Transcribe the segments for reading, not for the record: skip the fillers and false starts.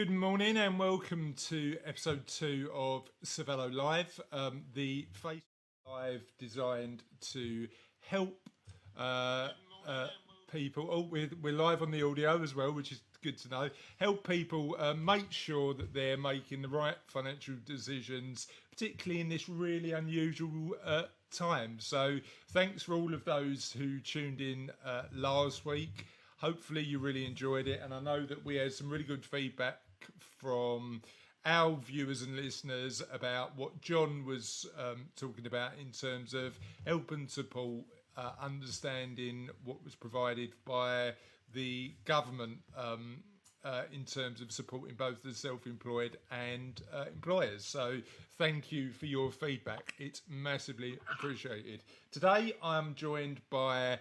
Good morning and welcome to episode 2 of Cervello Live, the Facebook Live designed to help people. Oh, we're live on the audio as well, which is good to know. Help people make sure that they're making the right financial decisions, particularly in this really unusual time. So thanks for all of those who tuned in last week. Hopefully you really enjoyed it, and I know that we had some really good feedback from our viewers and listeners about what John was talking about in terms of help and support, understanding what was provided by the government in terms of supporting both the self-employed and employers. So thank you for your feedback. It's massively appreciated. Today I'm joined by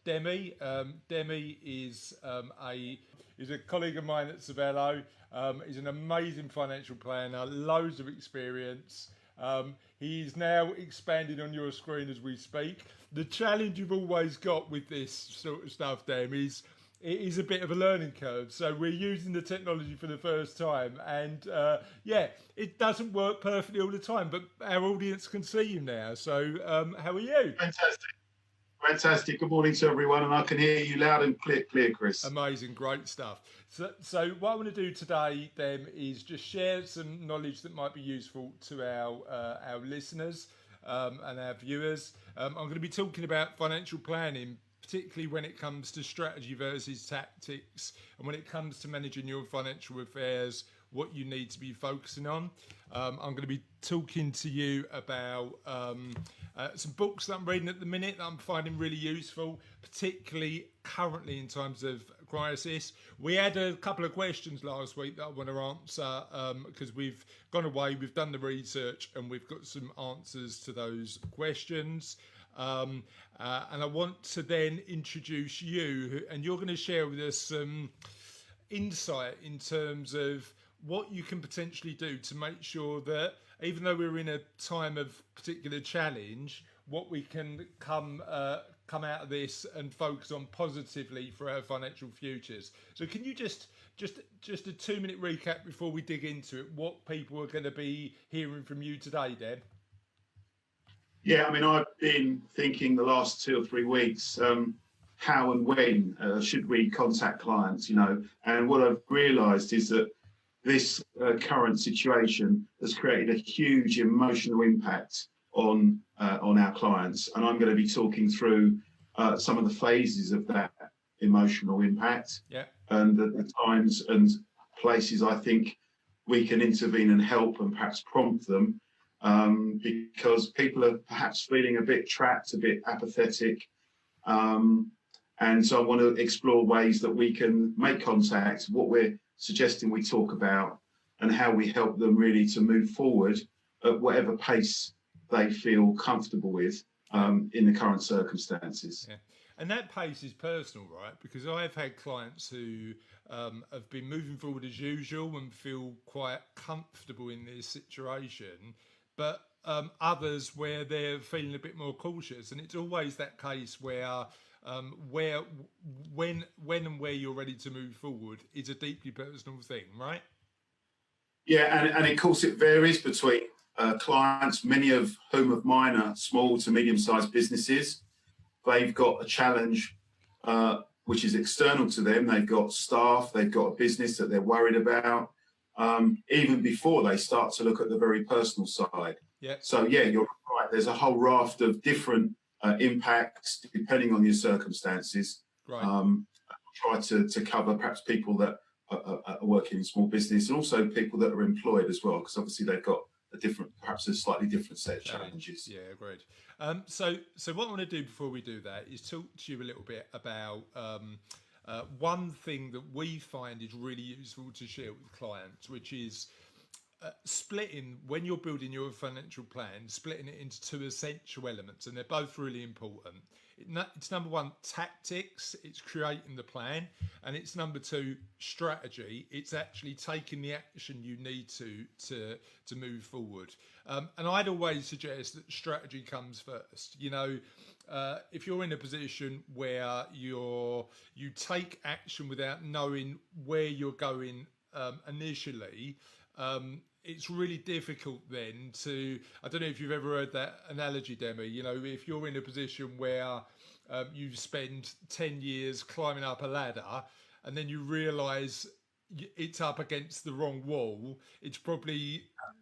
Demi. Demi is a colleague of mine at Cervello. He's an amazing financial planner, loads of experience. He's now expanding on your screen as we speak. The challenge you've always got with this sort of stuff, Dem, is it is a bit of a learning curve. So we're using the technology for the first time, and it doesn't work perfectly all the time, but our audience can see you now. So how are you? Fantastic. Good morning to everyone, and I can hear you loud and clear, Chris. Amazing, great stuff. So what I want to do today, then, is just share some knowledge that might be useful to our listeners and our viewers. I'm going to be talking about financial planning, particularly when it comes to strategy versus tactics, and when it comes to managing your financial affairs, what you need to be focusing on. I'm going to be talking to you about some books that I'm reading at the minute that I'm finding really useful, particularly currently in times of crisis. We had a couple of questions last week that I want to answer because we've gone away, we've done the research, and we've got some answers to those questions. And I want to then introduce you, and you're going to share with us some insight in terms of what you can potentially do to make sure that even though we're in a time of particular challenge, what we can come out of this and focus on positively for our financial futures. So can you just a 2-minute recap before we dig into it, what people are going to be hearing from you today, Deb? Yeah, I mean, I've been thinking the last 2 or 3 weeks, how and when should we contact clients, and what I've realised is that this current situation has created a huge emotional impact on our clients, and I'm going to be talking through some of the phases of that emotional impact, and the times and places I think we can intervene and help and perhaps prompt them, because people are perhaps feeling a bit trapped, a bit apathetic, and so I want to explore ways that we can make contact, what we're suggesting we talk about, and how we help them really to move forward at whatever pace they feel comfortable with in the current circumstances. Yeah. And that pace is personal, right? Because I've had clients who have been moving forward as usual and feel quite comfortable in this situation, but others where they're feeling a bit more cautious. And it's always that case where when and where you're ready to move forward is a deeply personal thing, right? Yeah, and of course it varies between clients, many of whom of mine are small to medium-sized businesses. They've got a challenge which is external to them. They've got staff, they've got a business that they're worried about, even before they start to look at the very personal side. Yeah. So yeah, you're right. There's a whole raft of different impacts depending on your circumstances. Right. Try to cover perhaps people that are working in small business, and also people that are employed as well, because obviously they've got perhaps a slightly different set of challenges. Yeah, agreed. So what I want to do before we do that is talk to you a little bit about one thing that we find is really useful to share with clients, which is splitting, when you're building your financial plan, splitting it into 2 essential elements, and they're both really important. It's number 1, tactics, it's creating the plan, and it's number 2, strategy. It's actually taking the action you need to move forward. And I'd always suggest that strategy comes first. If you're in a position where you take action without knowing where you're going initially, it's really difficult then to, I don't know if you've ever heard that analogy, Demi, you know, if you're in a position where you spend 10 years climbing up a ladder and then you realise it's up against the wrong wall, it's probably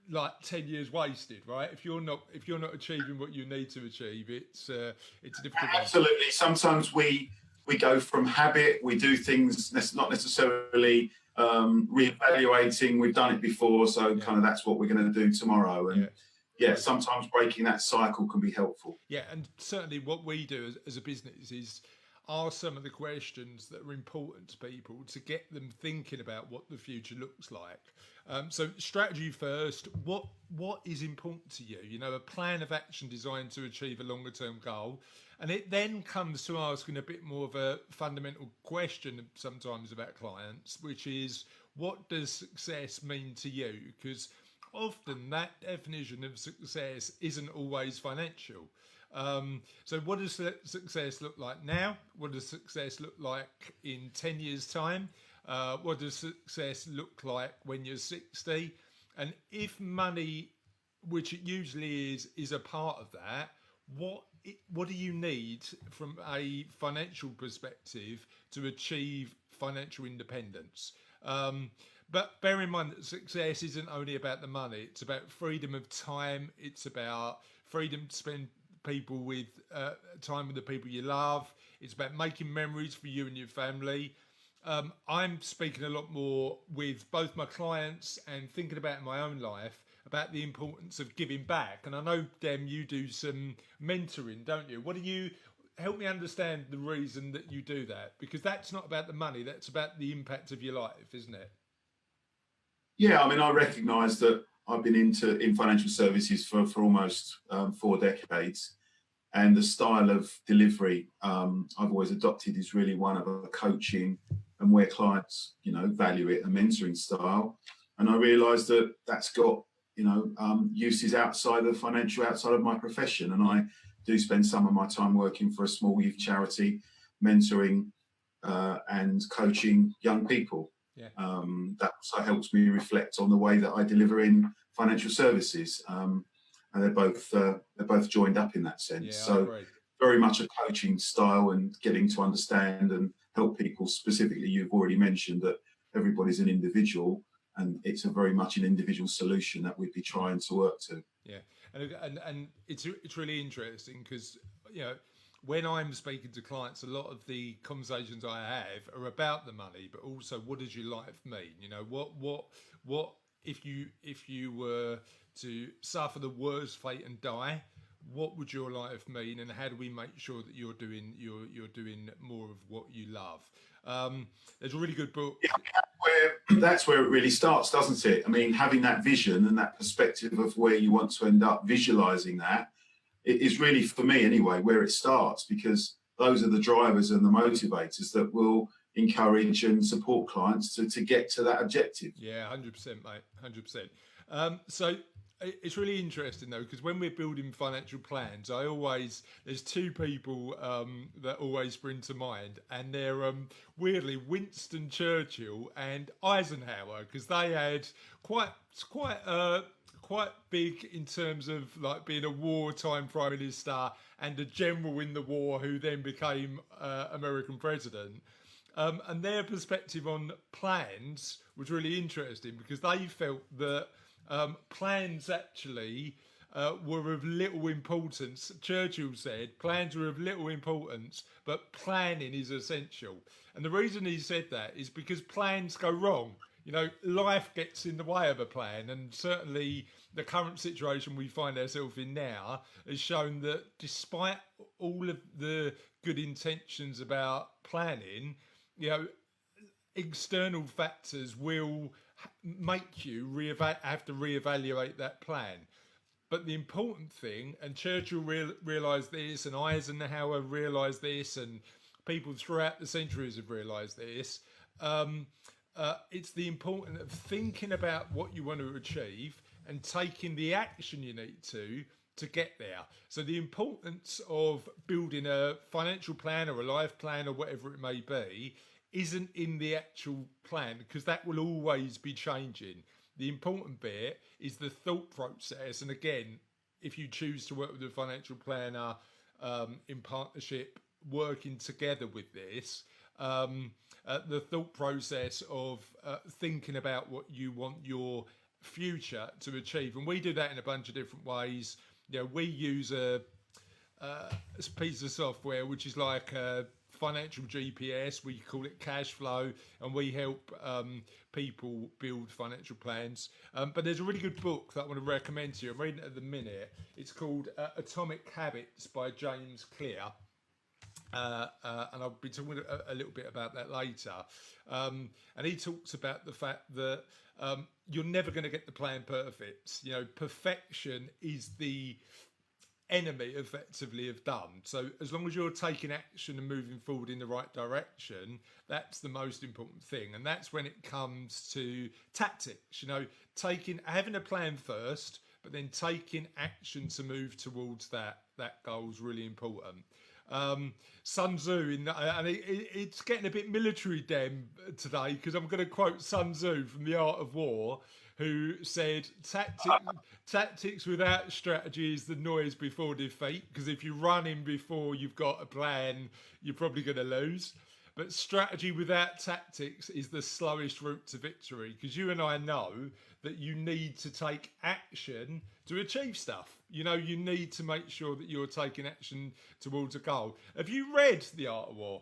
like 10 years wasted, right? If you're not achieving what you need to achieve, it's a difficult one. Absolutely. Sometimes we go from habit, we do things not necessarily reevaluating. We've done it before, so kind of that's what we're going to do tomorrow. And sometimes breaking that cycle can be helpful. Yeah, and certainly what we do as a business is ask some of the questions that are important to people to get them thinking about what the future looks like. So strategy first, what is important to you? You know, a plan of action designed to achieve a longer term goal. And it then comes to asking a bit more of a fundamental question sometimes about clients, which is, what does success mean to you? Because often that definition of success isn't always financial. So what does success look like now? What does success look like in 10 years' time? What does success look like when you're 60? And if money, which it usually is a part of that, what do you need from a financial perspective to achieve financial independence? But bear in mind that success isn't only about the money. It's about freedom of time. It's about freedom to spend time with the people you love. It's about making memories for you and your family. I'm speaking a lot more with both my clients and thinking about in my own life about the importance of giving back. And I know, Dem, you do some mentoring, don't you? Help me understand the reason that you do that, because that's not about the money, that's about the impact of your life, isn't it? Yeah, I mean, I recognise that I've been in financial services for almost 4 decades, and the style of delivery I've always adopted is really one of a coaching, and where clients, you know, value it, a mentoring style. And I realised that that's got, you know, uses outside of financial, outside of my profession. And I do spend some of my time working for a small youth charity, mentoring and coaching young people. Yeah. That also helps me reflect on the way that I deliver in financial services. And they're both joined up in that sense. Yeah, so very much a coaching style, and getting to understand and help people. Specifically, you've already mentioned that everybody's an individual, and it's a very much an individual solution that we'd be trying to work to. Yeah, and it's really interesting because, you know, when I'm speaking to clients, a lot of the conversations I have are about the money, but also what does your life mean? You know, what if you were to suffer the worst fate and die? What would your life mean, and how do we make sure that you're doing more of what you love? There's a really good book. Yeah, that's where it really starts, doesn't it? I mean, having that vision and that perspective of where you want to end up, visualizing that, it is really, for me anyway, where it starts, because those are the drivers and the motivators that will encourage and support clients to get to that objective. Yeah, 100%, mate, 100%. So it's really interesting though, because when we're building financial plans, there's two people that always spring to mind, and they're weirdly Winston Churchill and Eisenhower, because they had quite big in terms of like being a wartime prime minister and a general in the war who then became American president. And their perspective on plans was really interesting, because they felt that plans actually were of little importance. Churchill said plans were of little importance, but planning is essential. And the reason he said that is because plans go wrong. You know, life gets in the way of a plan, and certainly the current situation we find ourselves in now has shown that despite all of the good intentions about planning, you know, external factors will make you have to reevaluate that plan. But the important thing, and Churchill realised this, and Eisenhower realised this, and people throughout the centuries have realised this, it's the importance of thinking about what you want to achieve and taking the action you need to get there. So the importance of building a financial plan or a life plan or whatever it may be isn't in the actual plan, because that will always be changing. The important bit is the thought process. And again, if you choose to work with a financial planner in partnership, working together with this, the thought process of thinking about what you want your future to achieve. And we do that in a bunch of different ways. We use a piece of software which is like a financial GPS. We call it cash flow, and we help people build financial plans. But there's a really good book that I want to recommend to you. I'm reading it at the minute. It's called Atomic Habits by James Clear. And I'll be talking a little bit about that later. And he talks about the fact that you're never going to get the plan perfect. Perfection is the enemy, effectively, of done. So as long as you're taking action and moving forward in the right direction, that's the most important thing. And that's when it comes to tactics. Having a plan first, but then taking action to move towards that goal is really important. Sun Tzu, and it's getting a bit military, Dem, today, because I'm going to quote Sun Tzu from The Art of War, who said, tactics without strategy is the noise before defeat, because if you're running before you've got a plan, you're probably going to lose. But strategy without tactics is the slowest route to victory, because you and I know that you need to take action to achieve stuff. You need to make sure that you're taking action towards a goal. Have you read The Art of War?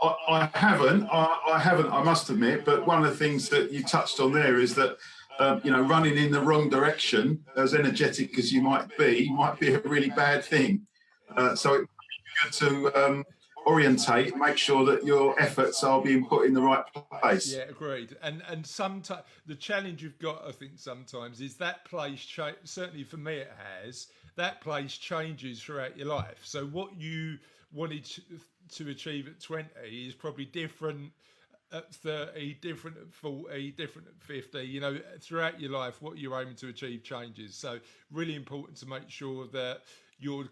I haven't. I must admit. But one of the things that you touched on there is that running in the wrong direction, as energetic as you might be a really bad thing. So it's good to orientate, make sure that your efforts are being put in the right place. Yeah, agreed. And sometimes the challenge you've got, I think, sometimes is that place. Certainly for me, it has. That place changes throughout your life. So what you wanted to achieve at 20 is probably different at 30, different at 40, different at 50. Throughout your life, what you're aiming to achieve changes. So really important to make sure that you're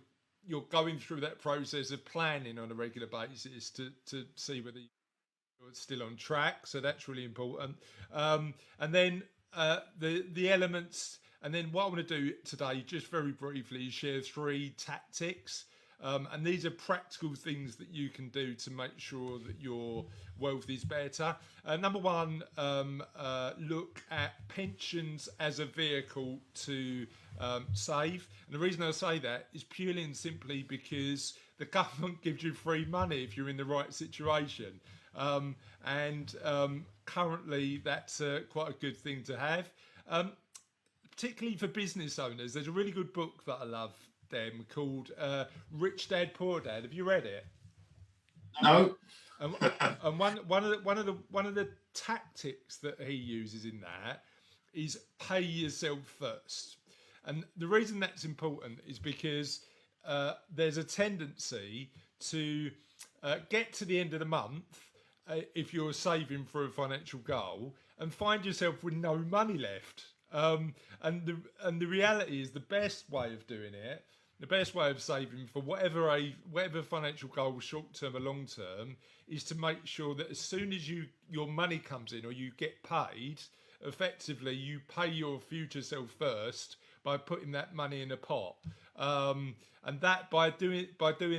going through that process of planning on a regular basis to see whether you're still on track. So that's really important. And then the elements. And then what I want to do today, just very briefly, is share 3 tactics. And these are practical things that you can do to make sure that your wealth is better. Number 1, look at pensions as a vehicle to save. And the reason I say that is purely and simply because the government gives you free money if you're in the right situation. And currently that's quite a good thing to have. Particularly for business owners. There's a really good book that I love, Dem, called Rich Dad Poor Dad. Have you read it? No. And one of the tactics that he uses in that is pay yourself first. And the reason that's important is because there's a tendency to get to the end of the month if you're saving for a financial goal and find yourself with no money left. And the reality is the best way of doing it, the best way of saving for whatever financial goal, short term or long term, is to make sure that as soon as your money comes in or you get paid, effectively you pay your future self first by putting that money in a pot. And that by doing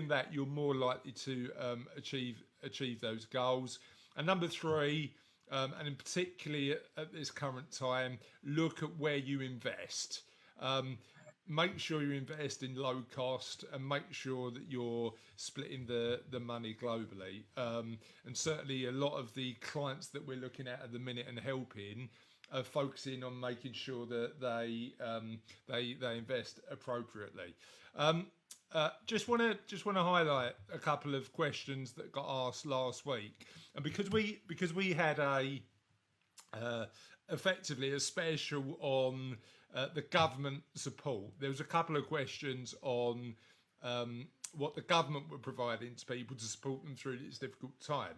that, you're more likely to achieve those goals. And number 3. And in particularly at this current time, look at where you invest. Make sure you invest in low cost and make sure that you're splitting the money globally. And certainly a lot of the clients that we're looking at the minute and helping are focusing on making sure that they invest appropriately. Just want to highlight a couple of questions that got asked last week, and because we had effectively a special on the government support, there was a couple of questions on what the government were providing to people to support them through this difficult time.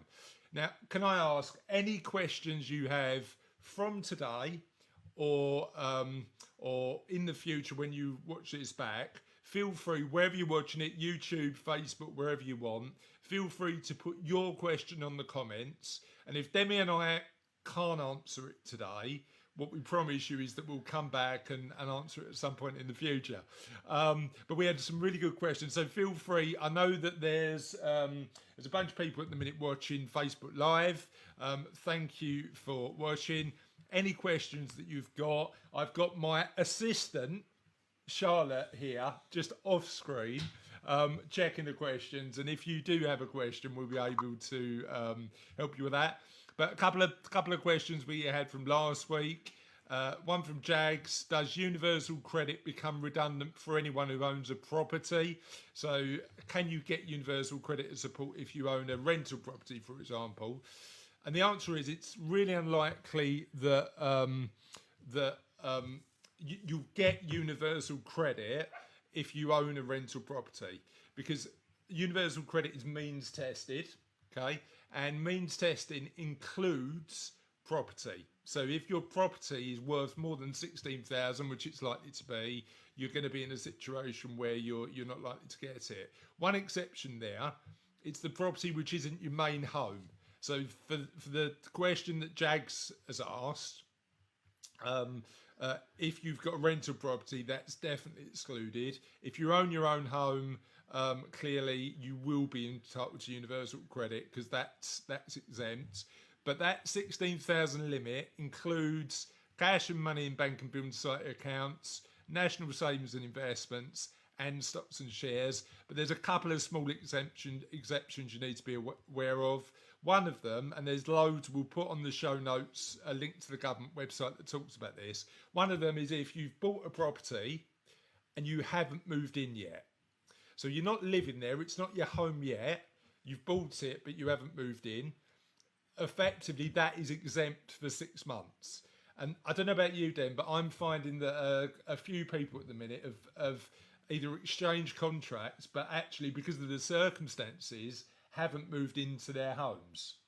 Now, can I ask any questions you have from today or in the future when you watch this back? Feel free, wherever you're watching it, YouTube, Facebook, wherever you want, feel free to put your question on the comments. And if Demi and I can't answer it today, what we promise you is that we'll come back and answer it at some point in the future. But we had some really good questions, so feel free. I know that there's a bunch of people at the minute watching Facebook Live. Thank you for watching. Any questions that you've got, I've got my assistant, Charlotte, here, just off screen, checking the questions. And if you do have a question, we'll be able to help you with that. But a couple of questions we had from last week. One from Jags: does universal credit become redundant for anyone who owns a property? So can you get universal credit support if you own a rental property, for example? And the answer is it's really unlikely that you'll get universal credit if you own a rental property, because universal credit is means tested, okay? And means testing includes property. So if your property is worth more than 16,000, which it's likely to be, you're going to be in a situation where you're not likely to get it. One exception there, it's the property which isn't your main home. So for the question that Jags has asked, if you've got a rental property, that's definitely excluded. If you own your own home, clearly you will be entitled to universal credit because that's exempt. But that 16,000 limit includes cash and money in bank and building society accounts, national savings and investments, and stocks and shares. But there's a couple of small exceptions you need to be aware of. One of them, and there's loads, we'll put on the show notes a link to the government website that talks about this. One of them is if you've bought a property and you haven't moved in yet. So you're not living there, it's not your home yet, you've bought it but you haven't moved in. Effectively, that is exempt for 6 months. And I don't know about you, Dan, but I'm finding that a few people at the minute have either exchanged contracts, but actually, because of the circumstances, haven't moved into their homes.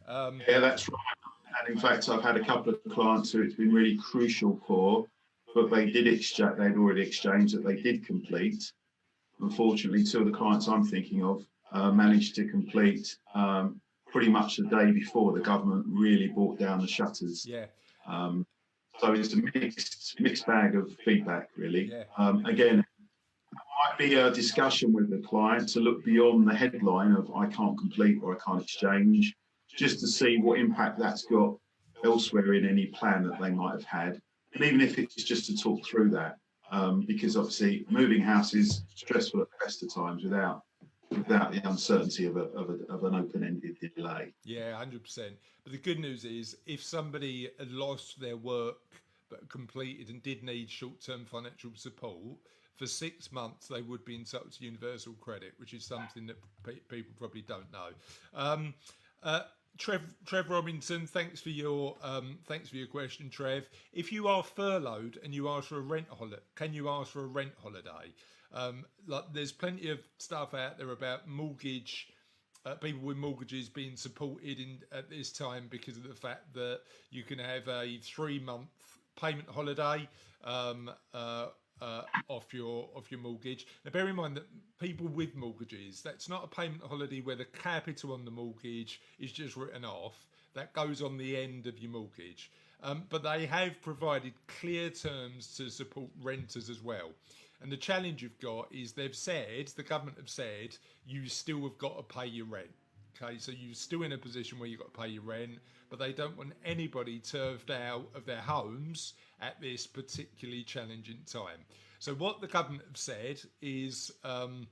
Yeah, that's right. And in fact, I've had a couple of clients who it's been really crucial for, but they did exchange, they'd already exchanged that they did complete. Unfortunately, two of the clients I'm thinking of managed to complete pretty much the day before the government really brought down the shutters. Yeah. So it's a mixed bag of feedback, really. Yeah. Again, it might be a discussion with the client to look beyond the headline of I can't complete or I can't exchange, just to see what impact that's got elsewhere in any plan that they might have had. And even if it's just to talk through that, because obviously moving house is stressful at the best of times without the uncertainty of an open-ended delay. Yeah, 100%. But the good news is, if somebody had lost their work but completed and did need short-term financial support, for 6 months they would be entitled to universal credit, which is something that people probably don't know. Trev Robinson, thanks for your question, Trev. If you are furloughed and you ask for a rent holiday, can you ask for a rent holiday? Like, there's plenty of stuff out there about mortgage, people with mortgages being supported at this time because of the fact that you can have a 3-month payment holiday off your mortgage. Now, bear in mind that people with mortgages, that's not a payment holiday where the capital on the mortgage is just written off. That goes on the end of your mortgage. But they have provided clear terms to support renters as well. And the challenge you've got is the government have said, you still have got to pay your rent. Okay, so you're still in a position where you've got to pay your rent, but they don't want anybody turfed out of their homes at this particularly challenging time. So what the government have said is, one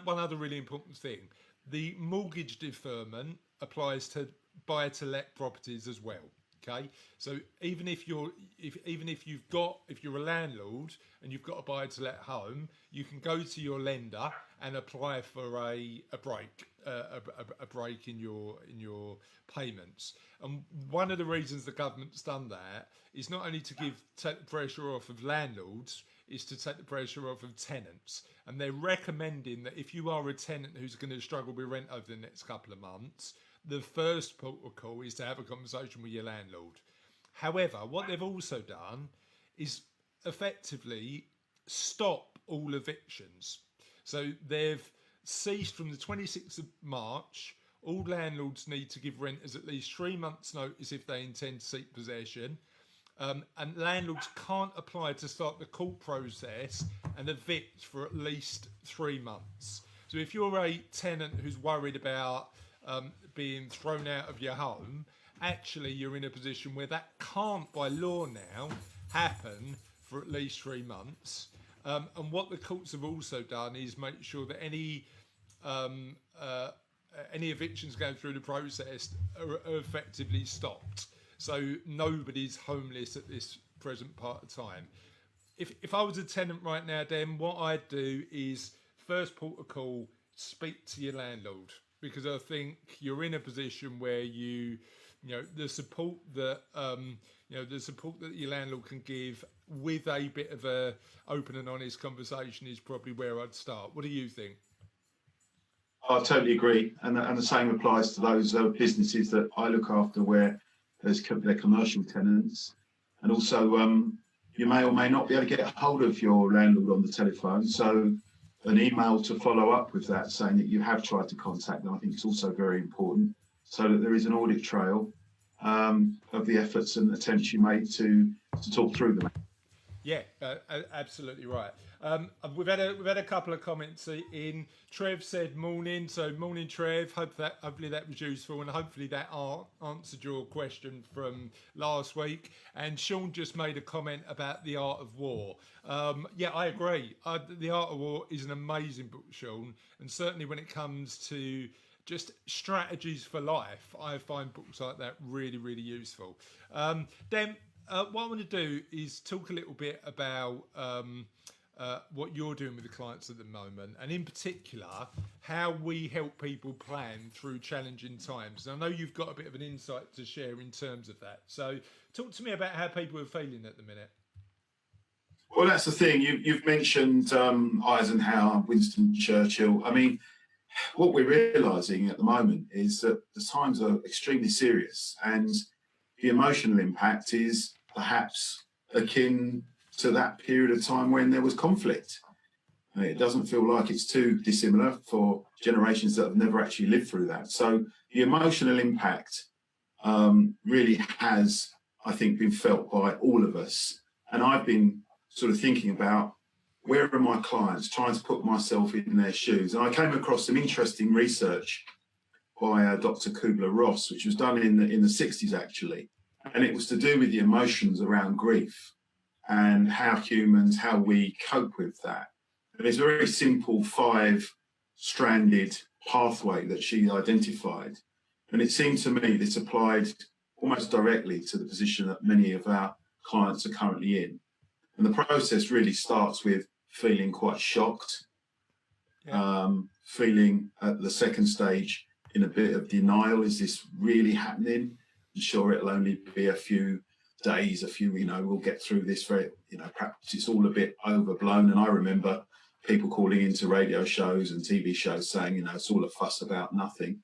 other really important thing, the mortgage deferment applies to buy-to-let properties as well. Okay, so even if you're a landlord and you've got a buy-to-let home, you can go to your lender and apply for a break in your payments. And one of the reasons the government's done that is not only to take the pressure off of landlords, is to take the pressure off of tenants. And they're recommending that if you are a tenant who's going to struggle with rent over the next couple of months, the first protocol is to have a conversation with your landlord. However, what they've also done is effectively stop all evictions. So they've ceased from the 26th of March. All landlords need to give renters at least 3 months' notice if they intend to seek possession. And landlords can't apply to start the court process and evict for at least 3 months. So if you're a tenant who's worried about being thrown out of your home, actually you're in a position where that can't, by law now, happen for at least 3 months. And what the courts have also done is make sure that any evictions going through the process are effectively stopped. So nobody's homeless at this present part of time. If I was a tenant right now, Dem, what I'd do is first port of call, speak to your landlord, because I think you're in a position where the support that the support that your landlord can give with a bit of a open and honest conversation is probably where I'd start. What do you think? I totally agree, and the same applies to those businesses that I look after where they're commercial tenants, and also you may or may not be able to get hold of your landlord on the telephone. So an email to follow up with that, saying that you have tried to contact them, I think is also very important, so that there is an audit trail of the efforts and attempts you made to talk through them. Yeah, absolutely right. We've had a couple of comments in. Trev said morning, so morning Trev. Hopefully that was useful, and hopefully that answered your question from last week. And Sean just made a comment about The Art of War. Yeah, I agree. The Art of War is an amazing book, Sean, and certainly when it comes to just strategies for life, I find books like that really, really useful. Dem, what I want to do is talk a little bit about what you're doing with the clients at the moment, and in particular, how we help people plan through challenging times. And I know you've got a bit of an insight to share in terms of that. So talk to me about how people are feeling at the minute. Well, that's the thing. You've mentioned Eisenhower, Winston Churchill. I mean, what we're realising at the moment is that the times are extremely serious, and the emotional impact is perhaps akin to that period of time when there was conflict. It doesn't feel like it's too dissimilar for generations that have never actually lived through that. So the emotional impact really has, I think, been felt by all of us. And I've been sort of thinking about, where are my clients, trying to put myself in their shoes. And I came across some interesting research by Dr. Kubler-Ross, which was done in the 60s, actually. And it was to do with the emotions around grief and how we cope with that. And it's a very simple 5-stranded pathway that she identified. And it seemed to me this applied almost directly to the position that many of our clients are currently in. And the process really starts with feeling quite shocked, feeling at the second stage in a bit of denial. Is this really happening? I'm sure it'll only be a few days, we'll get through this perhaps it's all a bit overblown. And I remember people calling into radio shows and TV shows saying, it's all a fuss about nothing.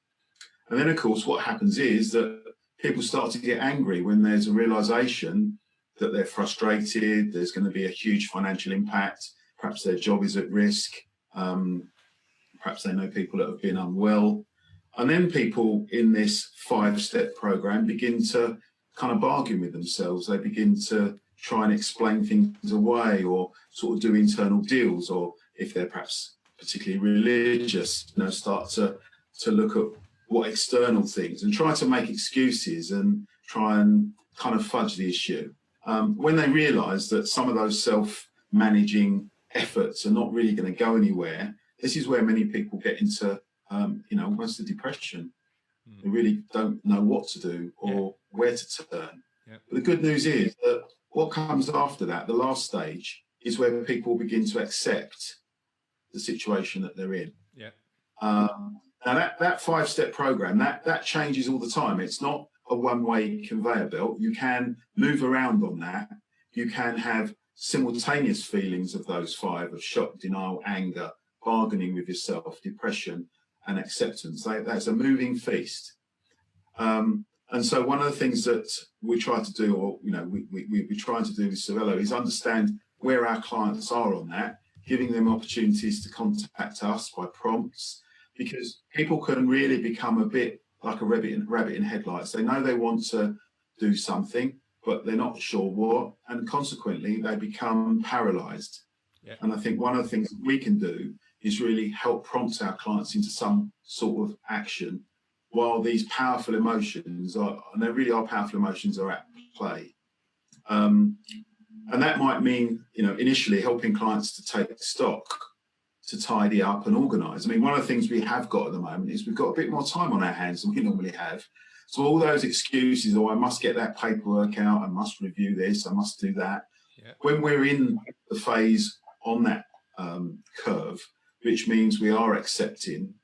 And then, of course, what happens is that people start to get angry when there's a realization that they're frustrated, there's going to be a huge financial impact, perhaps their job is at risk, perhaps they know people that have been unwell. And then people in this 5-step program begin to kind of bargain with themselves. They begin to try and explain things away, or sort of do internal deals, or if they're perhaps particularly religious, start to look at what external things and try to make excuses and try and kind of fudge the issue. When they realise that some of those self-managing efforts are not really going to go anywhere, this is where many people get into, almost a depression. They really don't know what to do or where to turn. But the good news is that what comes after that, the last stage, is where people begin to accept the situation that they're in. Now that 5-step program, that changes all the time. It's not a one-way conveyor belt. You can move around on that. You can have simultaneous feelings of those 5, of shock, denial, anger, bargaining with yourself, depression, and acceptance. That's a moving feast. And so one of the things that we try to do, or we try to do with Cervello, is understand where our clients are on that, giving them opportunities to contact us by prompts, because people can really become a bit like a rabbit in headlights. They know they want to do something, but they're not sure what, and consequently they become paralyzed. Yeah. And I think one of the things that we can do is really help prompt our clients into some sort of action while these powerful emotions are, and they really are powerful emotions, are at play. And that might mean, initially helping clients to take stock, to tidy up and organise. I mean, one of the things we have got at the moment is we've got a bit more time on our hands than we normally have. So all those excuses, I must get that paperwork out, I must review this, I must do that. Yeah. When we're in the phase on that curve, which means we are accepting,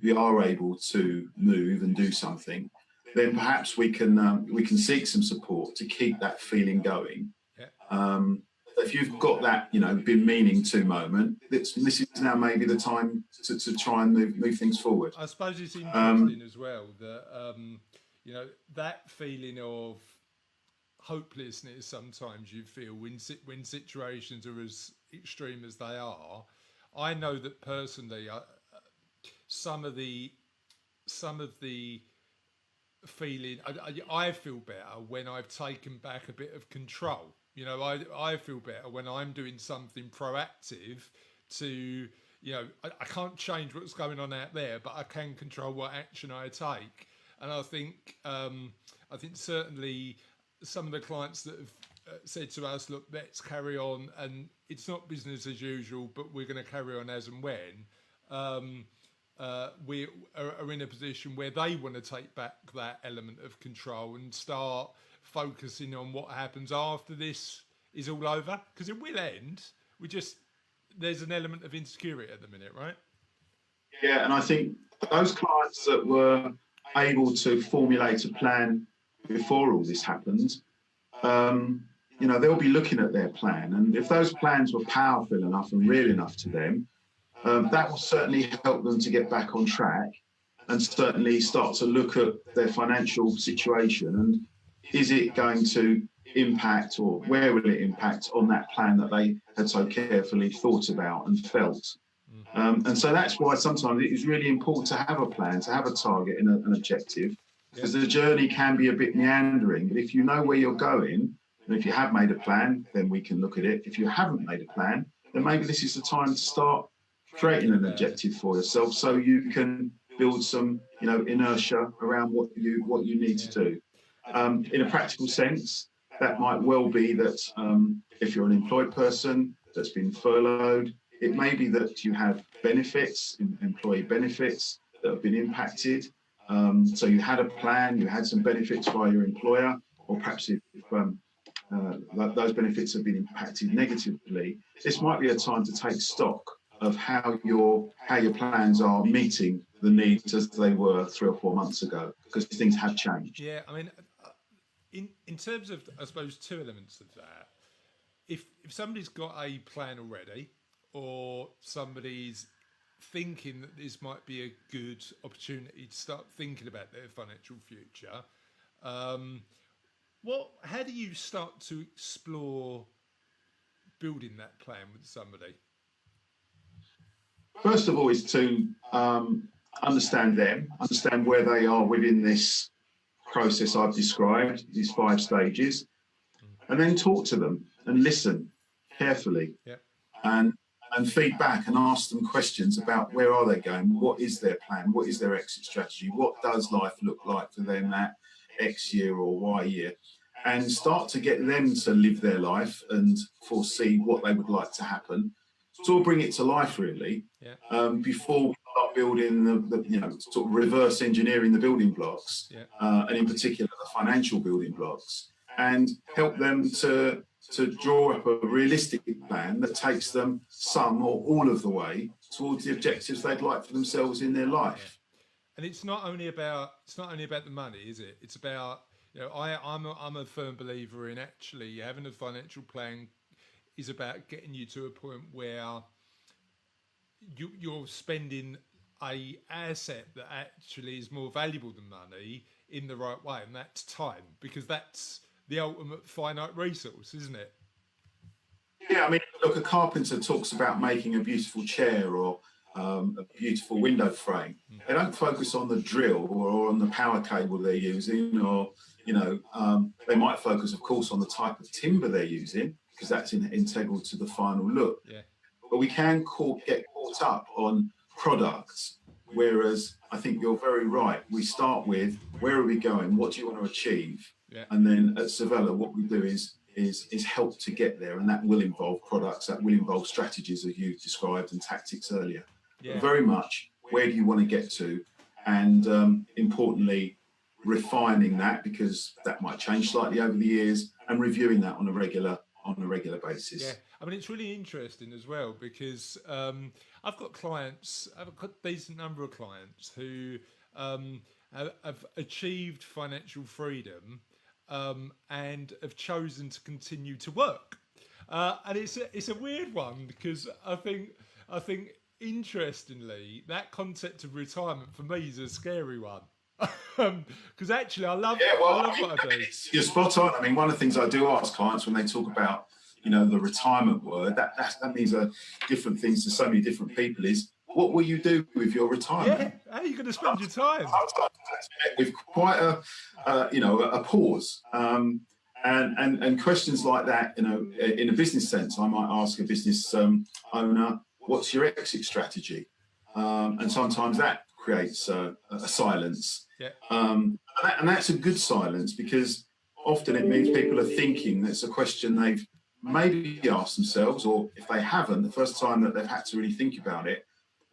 we are able to move and do something, then perhaps we can seek some support to keep that feeling going. Yeah. If you've got that, been meaning to moment, this is now maybe the time to try and move things forward. I suppose it's interesting as well that that feeling of hopelessness sometimes you feel when situations are as extreme as they are. I know that personally, some of the feeling I feel better when I've taken back a bit of control. I feel better when I'm doing something proactive to, I can't change what's going on out there, but I can control what action I take. And I think certainly some of the clients that have said to us, look, let's carry on, and it's not business as usual, but we're going to carry on as and when. We are in a position where they want to take back that element of control and start focusing on what happens after this is all over, because it will end. There's an element of insecurity at the minute, right? Yeah, and I think those clients that were able to formulate a plan before all this happened, they'll be looking at their plan, and if those plans were powerful enough and real enough to them, that will certainly help them to get back on track and certainly start to look at their financial situation and is it going to impact, or where will it impact on that plan that they had so carefully thought about and felt. And so that's why sometimes it is really important to have a plan, to have a target and an objective, because the journey can be a bit meandering. But if you know where you're going, and if you have made a plan, then we can look at it. If you haven't made a plan, then maybe this is the time to start creating an objective for yourself, so you can build some, inertia around what you need to do. In a practical sense, that might well be that if you're an employed person that's been furloughed, it may be that you have benefits, employee benefits that have been impacted. So you had a plan, you had some benefits via your employer, or perhaps if those benefits have been impacted negatively, this might be a time to take stock of how your plans are meeting the needs as they were 3 or 4 months ago, because things have changed. Yeah, I mean, in terms of, I suppose, two elements of that. If somebody's got a plan already, or somebody's thinking that this might be a good opportunity to start thinking about their financial future, how do you start to explore building that plan with somebody? First of all, is to understand them, understand where they are within this process I've described, these 5 stages, and then talk to them and listen carefully. Yeah. And feed back and ask them questions about where are they going, what is their plan, what is their exit strategy, what does life look like for them at X year or Y year, and start to get them to live their life and foresee what they would like to happen. Sort of bring it to life, really, before we start building the sort of reverse engineering the building blocks, and in particular the financial building blocks, and help them to draw up a realistic plan that takes them some or all of the way towards the objectives they'd like for themselves in their life. And it's not only about the money, is it? It's about, I'm a firm believer in actually having a financial plan is about getting you to a point where you're spending a asset that actually is more valuable than money in the right way, and that's time, because that's the ultimate finite resource, isn't it? Yeah, I mean, look, a carpenter talks about making a beautiful chair or a beautiful window frame. They don't focus on the drill or on the power cable they're using, or they might focus, of course, on the type of timber they're using because that's integral to the final look. Yeah. But we can get caught up on products, whereas I think you're very right. We start with where are we going? What do you want to achieve? Yeah. And then at Cervello, what we do is help to get there, and that will involve products, that will involve strategies as you described and tactics earlier. Yeah. But very much, where do you want to get to? And importantly, refining that, because that might change slightly over the years, and reviewing that on a regular basis. Yeah, I mean, it's really interesting as well because I've got a decent number of clients who have achieved financial freedom and have chosen to continue to work. And it's a weird one because I think interestingly that concept of retirement for me is a scary one. Because actually, I love what I do. You're spot on. I mean, one of the things I do ask clients when they talk about, the retirement word, that means different things to so many different people, is what will you do with your retirement? Yeah, how are you going to spend your time? With quite a pause. And questions like that, in a business sense, I might ask a business owner, what's your exit strategy? And sometimes that creates a silence. Yeah. And that's a good silence, because often it means people are thinking that's a question they've maybe asked themselves, or if they haven't, the first time that they've had to really think about it.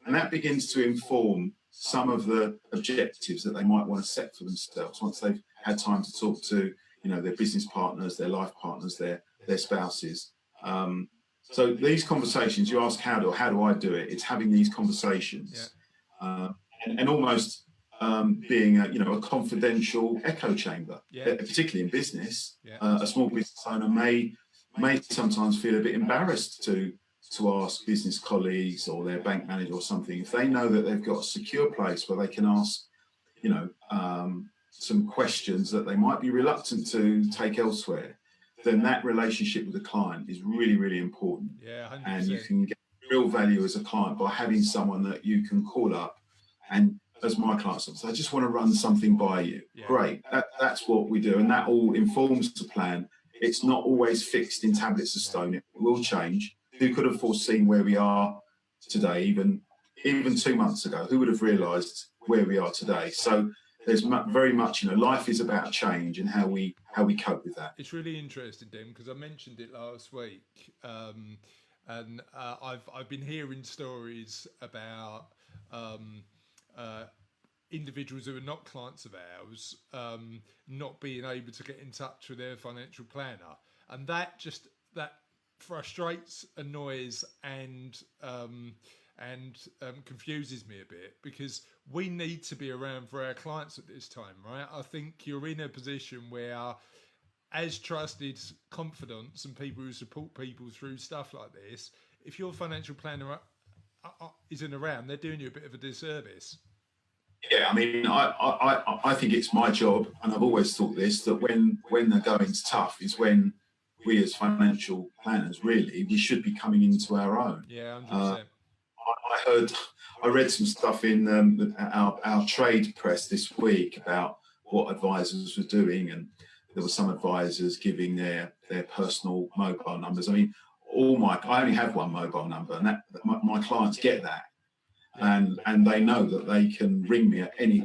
And that begins to inform some of the objectives that they might want to set for themselves once they've had time to talk to, their business partners, their life partners, their spouses. So these conversations, you ask, how do I do it? It's having these conversations. Yeah. And almost being a confidential echo chamber, particularly in business. Yeah. A small business owner may sometimes feel a bit embarrassed to ask business colleagues or their bank manager or something, if they know that they've got a secure place where they can ask, some questions that they might be reluctant to take elsewhere. Then that relationship with the client is really, really important. Yeah, 100%. And you can get real value as a client by having someone that you can call up. And as my clients say, I just want to run something by you. Yeah. Great. That's what we do. And that all informs the plan. It's not always fixed in tablets of stone. It will change. Who could have foreseen where we are today, even 2 months ago? Who would have realised where we are today? So there's very much, life is about change and how we cope with that. It's really interesting, Dem, because I mentioned it last week, and I've been hearing stories about individuals who are not clients of ours not being able to get in touch with their financial planner, and that frustrates, annoys, and confuses me a bit, because we need to be around for our clients at this time, right? I think you're in a position where, as trusted confidants and people who support people through stuff like this, if your financial planner isn't around, they're doing you a bit of a disservice. Yeah, I mean, I think it's my job, and I've always thought this, that when the going's tough is when we as financial planners, really, we should be coming into our own. Yeah, 100%. I read some stuff in our trade press this week about what advisors were doing, and there were some advisors giving their personal mobile numbers. I mean, I only have one mobile number, and my clients get that, and they know that they can ring me at any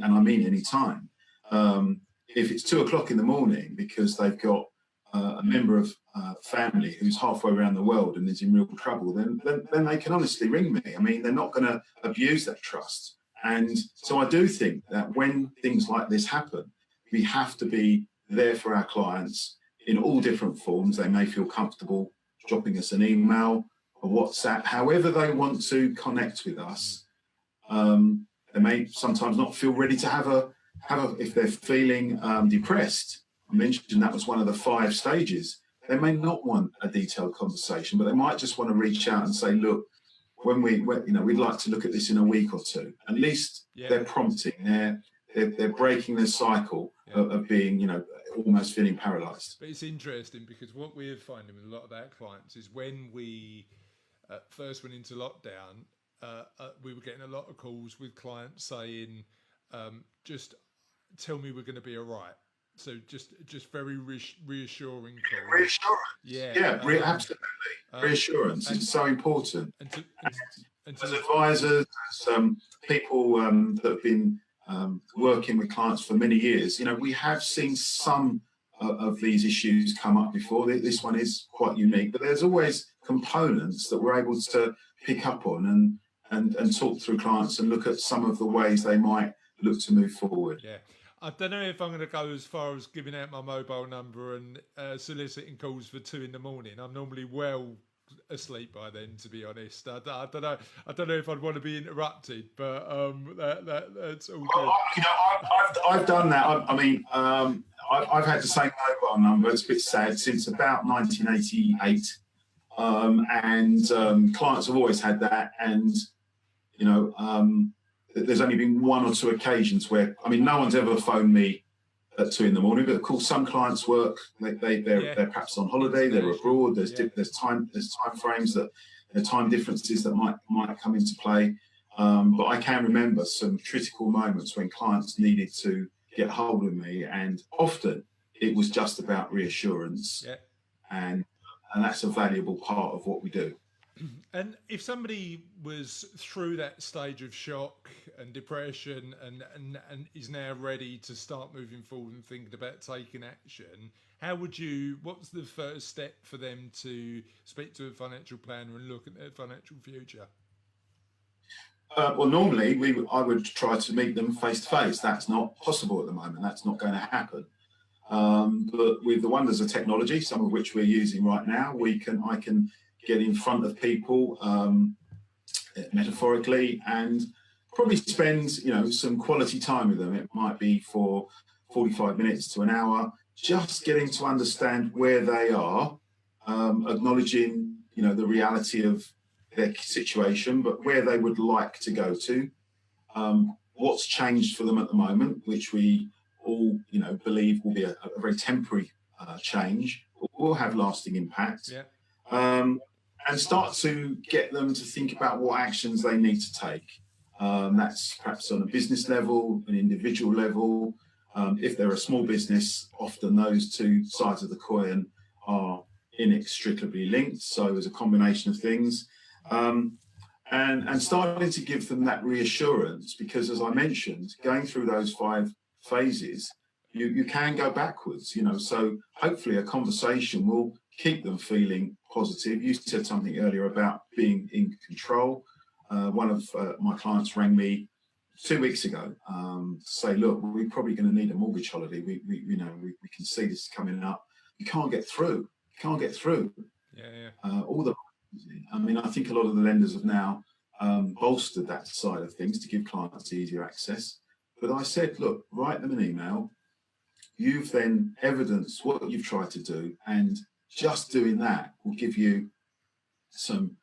time. If it's 2:00 in the morning because they've got a member of family who's halfway around the world and is in real trouble, then they can honestly ring me. I mean, they're not going to abuse that trust. And so I do think that when things like this happen, we have to be there for our clients in all different forms. They may feel comfortable dropping us an email, a WhatsApp, however they want to connect with us. They may sometimes not feel ready to have if they're feeling depressed. I mentioned that was one of the 5 stages. They may not want a detailed conversation, but they might just want to reach out and say, look, we'd like to look at this in a week or two. At least they're prompting, they're breaking their cycle of being, almost feeling paralysed. But it's interesting because what we're finding with a lot of our clients is when we first went into lockdown, we were getting a lot of calls with clients saying, just tell me we're going to be all right. So just very reassuring calls. Reassurance. Yeah, Absolutely. Reassurance is so important. And as advisors, as people that have been working with clients for many years, we have seen some of these issues come up before. This one is quite unique, but there's always components that we're able to pick up on and talk through clients and look at some of the ways they might look to move forward. Yeah. I don't know if I'm going to go as far as giving out my mobile number and soliciting calls for 2 a.m. I'm normally well asleep by then, to be honest. I don't know if I'd want to be interrupted, but that's all good. I've done that. I've had the same mobile number. It's a bit sad, since about 1988, and clients have always had that. And there's only been 1 or 2 occasions where, no one's ever phoned me at 2 a.m. But of course, some clients work. They're perhaps on holiday. They're abroad. There's time frames there are time differences that might come into play. But I can remember some critical moments when clients needed to get hold of me, and often it was just about reassurance. Yeah. And that's a valuable part of what we do. And if somebody was through that stage of shock and depression and is now ready to start moving forward and thinking about taking action, what's the first step for them to speak to a financial planner and look at their financial future? Well, normally I would try to meet them face to face. That's not possible at the moment. That's not going to happen. But with the wonders of technology, some of which we're using right now, I can get in front of people metaphorically and probably spend some quality time with them. It might be for 45 minutes to an hour, just getting to understand where they are, acknowledging the reality of their situation, but where they would like to go to, what's changed for them at the moment, which we all believe will be a very temporary change, but will have lasting impact. Yeah. And start to get them to think about what actions they need to take. That's perhaps on a business level, an individual level. If they're a small business, often those 2 sides of the coin are inextricably linked. So there's a combination of things. And starting to give them that reassurance, because as I mentioned, going through those 5 phases, you can go backwards, so hopefully a conversation will keep them feeling positive. You said something earlier about being in control. One of my clients rang me 2 weeks ago to say, look, we're probably going to need a mortgage holiday. We can see this coming up. You can't get through. Yeah. I think a lot of the lenders have now bolstered that side of things to give clients easier access. But I said, look, write them an email. You've then evidenced what you've tried to do, and just doing that will give you some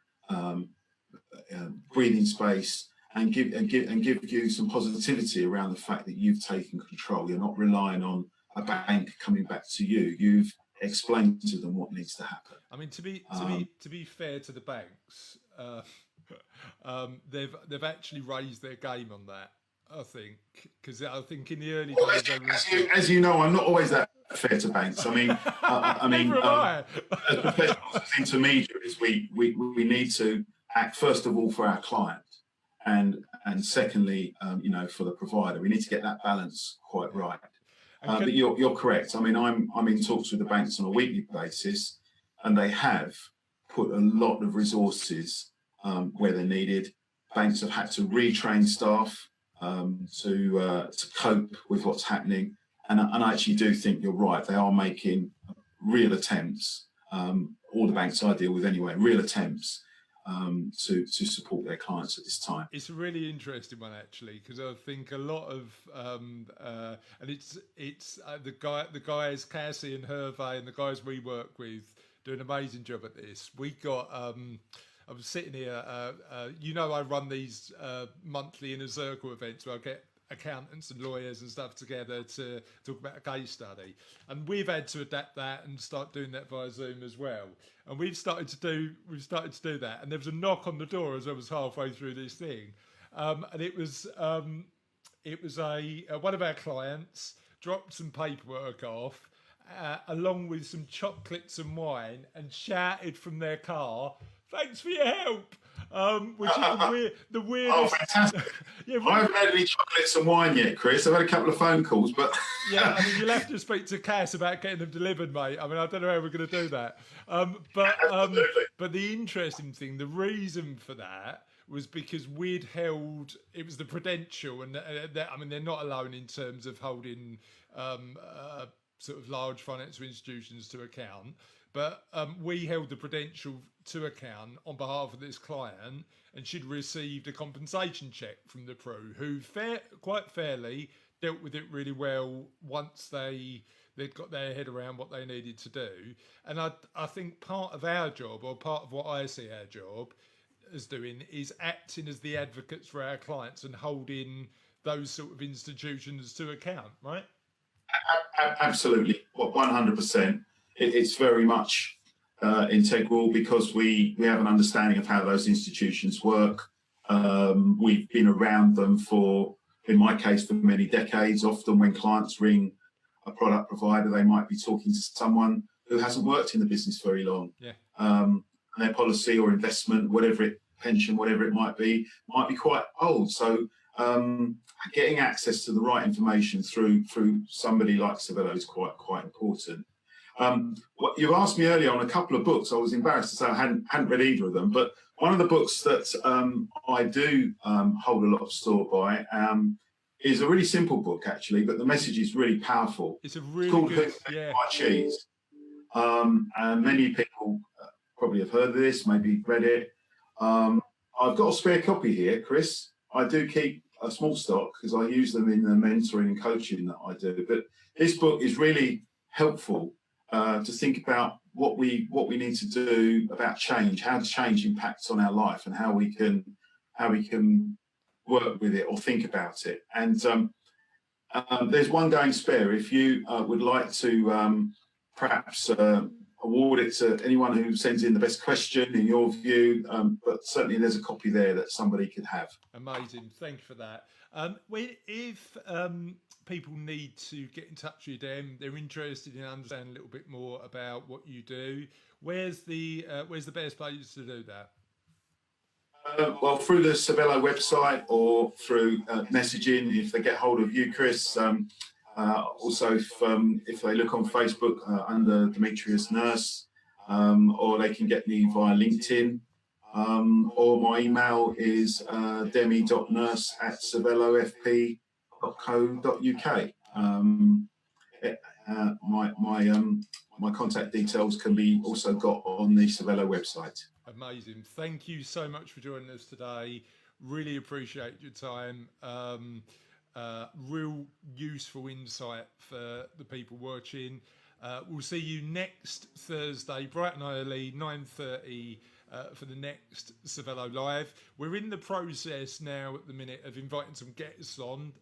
breathing space and give you some positivity around the fact that you've taken control. You're not relying on a bank coming back to you. You've explained to them what needs to happen. To be fair to the banks, they've actually raised their game on that. I think, because I think in the early days, as you know, I'm not always that fair to banks. As professionals, as intermediaries, we need to act first of all for our client, and secondly, for the provider. We need to get that balance quite right. But you're correct. I'm in talks with the banks on a weekly basis, and they have put a lot of resources where they're needed. Banks have had to retrain staff to cope with what's happening, and I actually do think you're right. They are making real attempts. All the banks I deal with anyway, real attempts to support their clients at this time. It's a really interesting one actually, because I think a lot of and it's the guys Cassie and Hervé and the guys we work with do an amazing job at this. We got I was sitting here, I run these monthly Inner Circle events where I get accountants and lawyers and stuff together to talk about a case study, and we've had to adapt that and start doing that via Zoom as well. And we've started to do that. And there was a knock on the door as I was halfway through this thing, and it was one of our clients dropped some paperwork off, along with some chocolates and wine, and shouted from their car, "Thanks for your help." Which is the weirdest. Oh, fantastic! Yeah, I haven't had any chocolates and wine yet, Chris. I've had a couple of phone calls, but yeah, I mean, you'll have to speak to Cass about getting them delivered, mate. I mean, I don't know how we're going to do that. But the interesting thing, the reason for that was because we'd held, it was the Prudential, and I mean, they're not alone in terms of holding sort of large financial institutions to account. But we held the Prudential to account on behalf of this client, and she'd received a compensation check from the Pru, who quite fairly dealt with it really well once they'd got their head around what they needed to do. And I think part of our job, or part of what I see our job as doing, is acting as the advocates for our clients and holding those sort of institutions to account, right? Absolutely, 100%. It's very much integral, because we have an understanding of how those institutions work. We've been around them for, in my case, for many decades. Often when clients ring a product provider, they might be talking to someone who hasn't worked in the business very long. Yeah. Their policy or investment, pension, whatever it might be quite old. So getting access to the right information through somebody like Cervello is quite important. What you asked me earlier on a couple of books, I was embarrassed to say I hadn't read either of them, but one of the books that I do hold a lot of store by is a really simple book, actually, but the message is really powerful. It's really called good, My Cheese. And many people probably have heard of this, maybe read it. I've got a spare copy here, Chris. I do keep a small stock because I use them in the mentoring and coaching that I do. But this book is really helpful to think about what we need to do about change, how change impacts on our life, and how we can work with it or think about it. And there's one going spare. If you would like to perhaps award it to anyone who sends in the best question in your view, but certainly there's a copy there that somebody could have. Amazing, thank you for that. If people need to get in touch with you, Dem, they're interested in understanding a little bit more about what you do, where's the best place to do that? Well, through the Cervello website or through messaging if they get hold of you, Chris. Also, if they look on Facebook under Demetrius Nurse, or they can get me via LinkedIn, or my email is demi.nurse@cervellofp.co.uk. My contact details can be also got on the Cervello website. Amazing. Thank you so much for joining us today. Really appreciate your time. Real useful insight for the people watching. We'll see you next Thursday, bright and early, 9:30, for the next Cervello Live. We're in the process now at the minute of inviting some guests on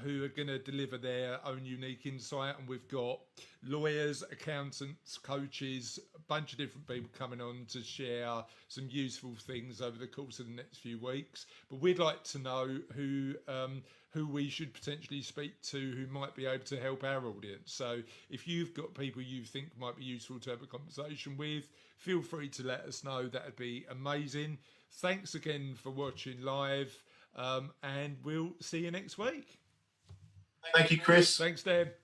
who are going to deliver their own unique insight, and we've got lawyers, accountants, coaches, a bunch of different people coming on to share some useful things over the course of the next few weeks. But we'd like to know who we should potentially speak to who might be able to help our audience. So if you've got people you think might be useful to have a conversation with, feel free to let us know. That'd be amazing. Thanks again for watching live. And we'll see you next week. Thank you, Chris. Thanks, Deb.